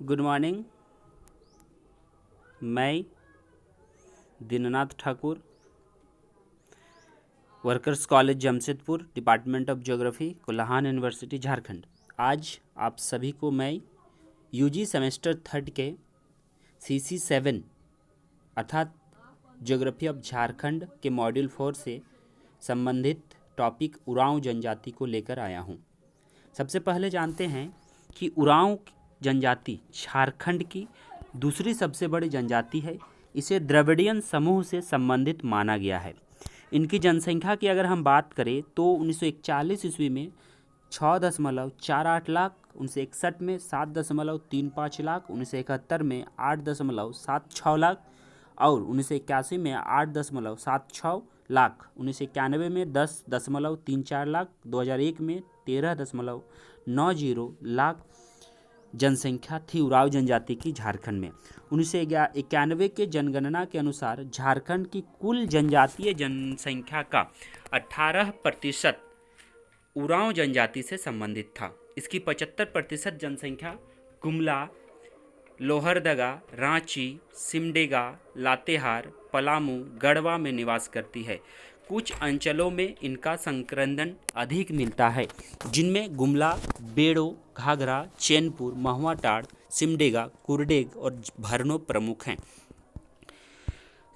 Good morning. मैं Dinanath Thakur, Workers College Jamshedpur, Department of Geography, Kolhan University, Jharkhand. आज आप सभी को मैं यूजी सेमेस्टर थर्ड के CC7 अर्थात ज्योग्राफी ऑफ झारखंड के मॉड्यूल 4 से संबंधित टॉपिक उरांव जनजाति को लेकर आया हूँ। सबसे पहले जानते हैं कि उरांव जनजाति झारखंड की दूसरी सबसे बड़ी जनजाति है। इसे द्रविडियन समूह से संबंधित माना गया है। इनकी जनसंख्या की अगर हम बात करें तो 1941 ईस्वी में 6.48 लाख, 1961 में 7.35 लाख, 1971 में 8.76 लाख और 1981 में 8.76 लाख, 1991 में 10.34 लाख, 2001 में 13.90 लाख जनसंख्या थी उरांव जनजाति की झारखंड में। 1991 के जनगणना के अनुसार झारखंड की कुल जनजातीय जनसंख्या का 18% उरांव जनजाति से संबंधित था। इसकी 75% जनसंख्या गुमला, लोहरदगा, रांची, सिमडेगा, लातेहार, पलामू, गढ़वा में निवास करती है। कुछ अंचलों में इनका संक्रमण अधिक मिलता है, जिनमें गुमला, बेड़ो, घाघरा, चैनपुर, महुआटांड़, सिमडेगा, कुरडेग और भरनो प्रमुख हैं।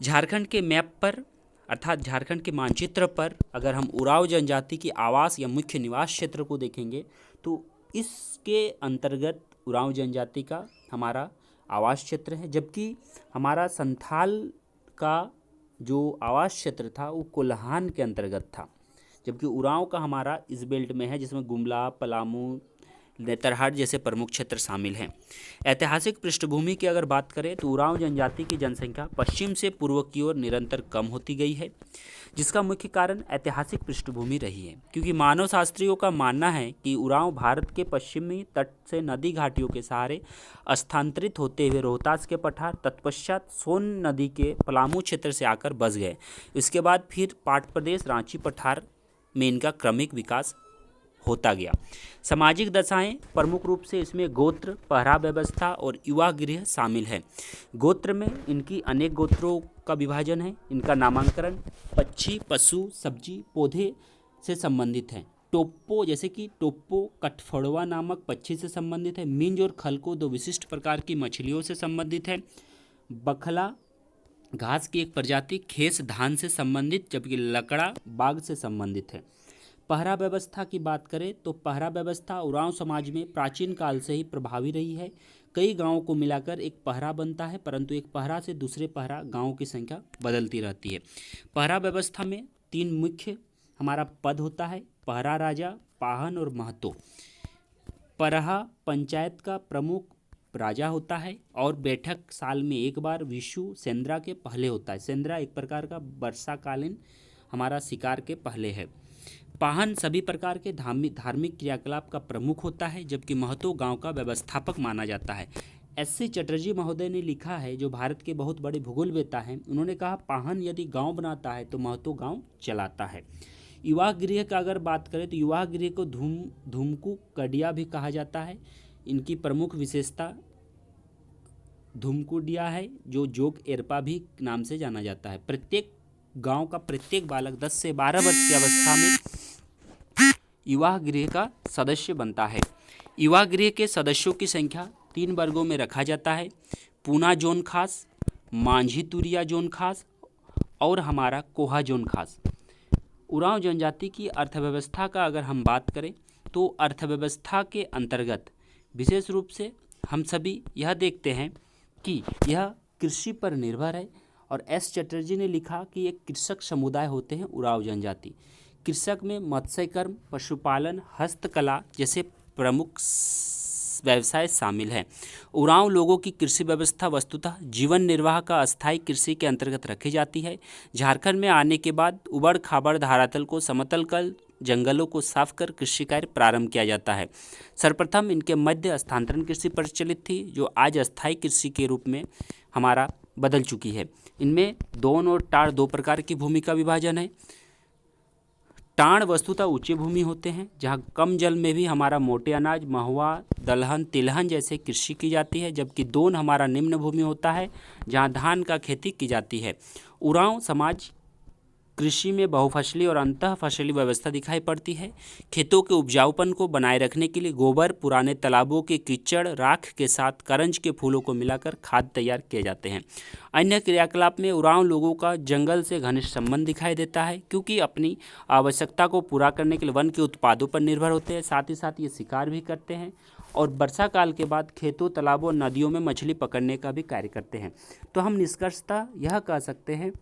झारखंड के मैप पर अर्थात झारखंड के मानचित्र पर अगर हम उरांव जनजाति की आवास या मुख्य निवास क्षेत्र को देखेंगे तो इसके अंतर्गत उरांव जनजाति का हमारा आवास क्षेत्र है, जबकि हमारा संथाल का जो आवास क्षेत्र था वो कोल्हान के अंतर्गत था। जबकि उरांव का हमारा इस बेल्ट में है, जिसमें गुमला, पलामू, नेतरहाट जैसे प्रमुख क्षेत्र शामिल हैं। ऐतिहासिक पृष्ठभूमि की अगर बात करें तो उरांव जनजाति की जनसंख्या पश्चिम से पूर्व की ओर निरंतर कम होती गई है, जिसका मुख्य कारण ऐतिहासिक पृष्ठभूमि रही है, क्योंकि मानव शास्त्रियों का मानना है कि उरांव भारत के पश्चिमी तट से नदी घाटियों के सहारे स्थानांतरित होते हुए रोहतास के पठार, तत्पश्चात सोन नदी के पलामू क्षेत्र से आकर बस गए। इसके बाद फिर पाट प्रदेश, रांची पठार में इनका क्रमिक विकास होता गया। सामाजिक दशाएं प्रमुख रूप से इसमें गोत्र, पहरा व्यवस्था और युवा गृह शामिल है। गोत्र में इनकी अनेक गोत्रों का विभाजन है। इनका नामांकन पक्षी, पशु, सब्जी, पौधे से संबंधित है। टोप्पो जैसे कि टोप्पो कठफोड़वा नामक पक्षी से संबंधित है। मिंज और खलको दो विशिष्ट प्रकार की मछलियों से संबंधित है। बखला घास की एक प्रजाति खेस धान से संबंधित, जबकि लकड़ा बाघ से संबंधित है। पहरा व्यवस्था की बात करें तो पहरा व्यवस्था उरांव समाज में प्राचीन काल से ही प्रभावी रही है। कई गांवों को मिलाकर एक पहरा बनता है, परंतु एक पहरा से दूसरे पहरा गांवों की संख्या बदलती रहती है। पहरा व्यवस्था में 3 मुख्य हमारा पद होता है: पहरा राजा, पाहन और महतो। परहा पंचायत का प्रमुख राजा होता है और बैठक साल में एक बार विशु सेंद्रा के पहले होता है। सेंद्रा एक प्रकार का वर्षाकालीन हमारा शिकार के पहले है। पाहन सभी प्रकार के धार्मिक क्रियाकलाप का प्रमुख होता है, जबकि महतो गांव का व्यवस्थापक माना जाता है। SC चटर्जी महोदय ने लिखा है, जो भारत के बहुत बड़े भूगोलवेत्ता हैं, उन्होंने कहा पाहन यदि गांव बनाता है तो महतो गांव चलाता है। युवा गृह का अगर बात करें तो युवा गृह को धूमकू कडिया भी कहा जाता है। इनकी प्रमुख विशेषता धूमकुडिया है, जो जोग एरपा भी नाम से जाना जाता है। प्रत्येक गांव का प्रत्येक बालक 10 से 12 वर्ष की अवस्था में युवा गृह का सदस्य बनता है। युवा गृह के सदस्यों की संख्या 3 वर्गों में रखा जाता है: पूना जोन खास, मांझी तुरिया जोन खास और हमारा कोहा जोन खास। उरांव जनजाति की अर्थव्यवस्था का अगर हम बात करें तो अर्थव्यवस्था के अंतर्गत विशेष रूप से हम सभी यह देखते हैं कि यह कृषि पर निर्भर है। और S चटर्जी ने लिखा कि एक कृषक समुदाय होते हैं उरांव जनजाति। कृषक में मत्स्य कर्म, पशुपालन, हस्तकला जैसे प्रमुख व्यवसाय शामिल हैं। उरांव लोगों की कृषि व्यवस्था वस्तुतः जीवन निर्वाह का अस्थायी कृषि के अंतर्गत रखी जाती है। झारखंड में आने के बाद उबड़ खाबड़ धरातल को समतल कर जंगलों को साफ कर कृषि कार्य प्रारंभ किया जाता है। सर्वप्रथम इनके मध्य स्थानांतरण कृषि प्रचलित थी, जो आज अस्थायी कृषि के रूप में हमारा बदल चुकी है। इनमें दोन और टार 2 प्रकार की भूमि का विभाजन है। टाण वस्तुतः ऊंचे भूमि होते हैं, जहाँ कम जल में भी हमारा मोटे अनाज, महुआ, दलहन, तिलहन जैसे कृषि की जाती है, जबकि दोन हमारा निम्न भूमि होता है, जहाँ धान का खेती की जाती है। उरांव समाज कृषि में बहुफसली और अंतः फसली व्यवस्था दिखाई पड़ती है। खेतों के उपजाऊपन को बनाए रखने के लिए गोबर, पुराने तालाबों के कीचड़, राख के साथ करंज के फूलों को मिलाकर खाद तैयार किए जाते हैं। अन्य क्रियाकलाप में उरांव लोगों का जंगल से घनिष्ठ संबंध दिखाई देता है, क्योंकि अपनी आवश्यकता को पूरा करने के लिए वन के उत्पादों पर निर्भर होते हैं। साथ ही साथ ये शिकार भी करते हैं और वर्षा काल के बाद खेतों, तालाबों और नदियों में मछली पकड़ने का भी कार्य करते हैं। तो हम निष्कर्षतः यह कह सकते हैं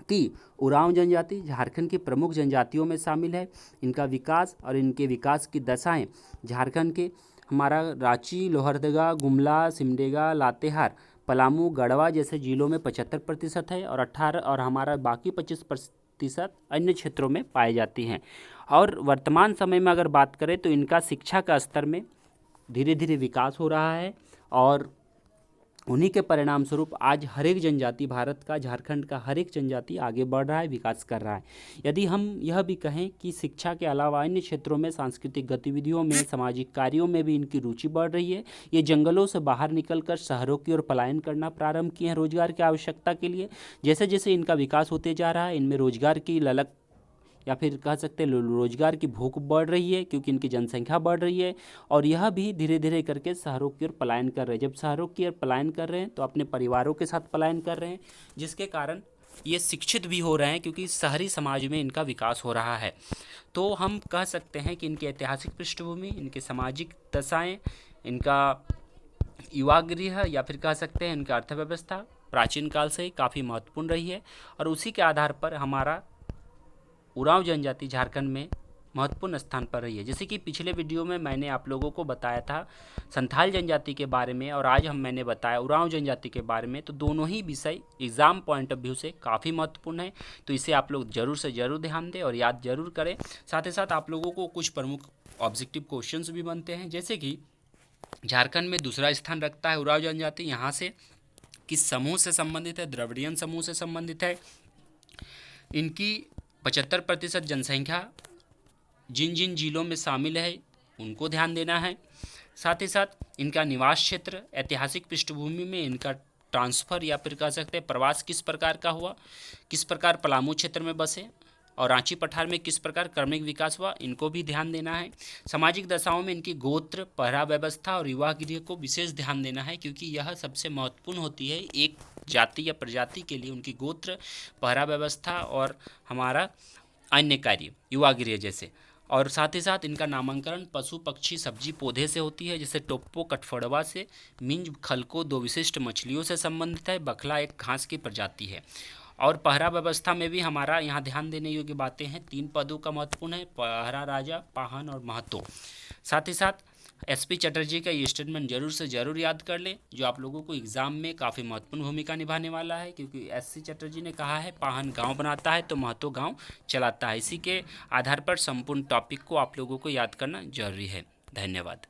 कि उरांव जनजाति झारखंड की प्रमुख जनजातियों में शामिल है। इनका विकास और इनके विकास की दशाएं झारखंड के हमारा रांची, लोहरदगा, गुमला, सिमडेगा, लातेहार, पलामू, गढ़वा जैसे जिलों में 75% है और 18 और हमारा बाकी 25% अन्य क्षेत्रों में पाई जाती हैं। और वर्तमान समय में अगर बात करें तो इनका शिक्षा का स्तर में धीरे धीरे विकास हो रहा है और उन्हीं के परिणाम स्वरूप आज हर एक जनजाति, भारत का, झारखंड का हर एक जनजाति आगे बढ़ रहा है, विकास कर रहा है। यदि हम यह भी कहें कि शिक्षा के अलावा अन्य क्षेत्रों में, सांस्कृतिक गतिविधियों में, सामाजिक कार्यों में भी इनकी रुचि बढ़ रही है। ये जंगलों से बाहर निकलकर शहरों की ओर पलायन करना प्रारंभ किए हैं रोजगार की आवश्यकता के लिए। जैसे जैसे इनका विकास होते जा रहा है, इनमें रोजगार की ललक या फिर कह सकते हैं रोजगार की भूख बढ़ रही है, क्योंकि इनकी जनसंख्या बढ़ रही है और यह भी धीरे धीरे करके शहरों की ओर पलायन कर रहे हैं। जब शहरों की ओर पलायन कर रहे हैं तो अपने परिवारों के साथ पलायन कर रहे हैं, जिसके कारण ये शिक्षित भी हो रहे हैं, क्योंकि शहरी समाज में इनका विकास हो रहा है। तो हम कह सकते हैं कि इनकी ऐतिहासिक पृष्ठभूमि, इनके सामाजिक दशाएँ, इनका युवा गृह या फिर कह सकते हैं इनका अर्थव्यवस्था प्राचीन काल से ही काफ़ी महत्वपूर्ण रही है और उसी के आधार पर हमारा उरांव जनजाति झारखंड में महत्वपूर्ण स्थान पर रही है। जैसे कि पिछले वीडियो में मैंने आप लोगों को बताया था संथाल जनजाति के बारे में और आज मैंने बताया उरांव जनजाति के बारे में, तो दोनों ही विषय एग्ज़ाम पॉइंट ऑफ व्यू से काफ़ी महत्वपूर्ण है। तो इसे आप लोग जरूर से ज़रूर ध्यान दें और याद जरूर करें। साथ ही साथ आप लोगों को कुछ प्रमुख ऑब्जेक्टिव क्वेश्चंस भी बनते हैं, जैसे कि झारखंड में दूसरा स्थान रखता है उरांव जनजाति। यहाँ से किस समूह से संबंधित है? द्रविड़ियन समूह से संबंधित है। इनकी 75% जनसंख्या जिन जिन जिलों में शामिल है उनको ध्यान देना है। साथ ही साथ इनका निवास क्षेत्र, ऐतिहासिक पृष्ठभूमि में इनका ट्रांसफ़र या फिर कह सकते हैं प्रवास किस प्रकार का हुआ, किस प्रकार पलामू क्षेत्र में बसे और रांची पठार में किस प्रकार क्रमिक विकास हुआ, इनको भी ध्यान देना है। सामाजिक दशाओं में इनकी गोत्र, पहरा व्यवस्था और युवा गृह को विशेष ध्यान देना है, क्योंकि यह सबसे महत्वपूर्ण होती है एक जाति या प्रजाति के लिए, उनकी गोत्र, पहरा व्यवस्था और हमारा अन्य कार्य युवा गृह जैसे। और साथ ही साथ इनका नामांकन पशु, पक्षी, सब्जी, पौधे से होती है, जैसे टोप्पो कठफोड़वा से। मिंज, खलको दो विशिष्ट मछलियों से संबंधित है। बखला एक घास की प्रजाति है। और पहरा व्यवस्था में भी हमारा यहाँ ध्यान देने योग्य बातें हैं। 3 पदों का महत्वपूर्ण है, पहरा राजा, पाहन और महतो। साथ ही साथ एसपी चटर्जी का ये स्टेटमेंट जरूर से ज़रूर याद कर लें, जो आप लोगों को एग्ज़ाम में काफ़ी महत्वपूर्ण भूमिका निभाने वाला है, क्योंकि एसपी चटर्जी ने कहा है पाहन गांव बनाता है तो महतो गांव चलाता है। इसी के आधार पर संपूर्ण टॉपिक को आप लोगों को याद करना जरूरी है। धन्यवाद।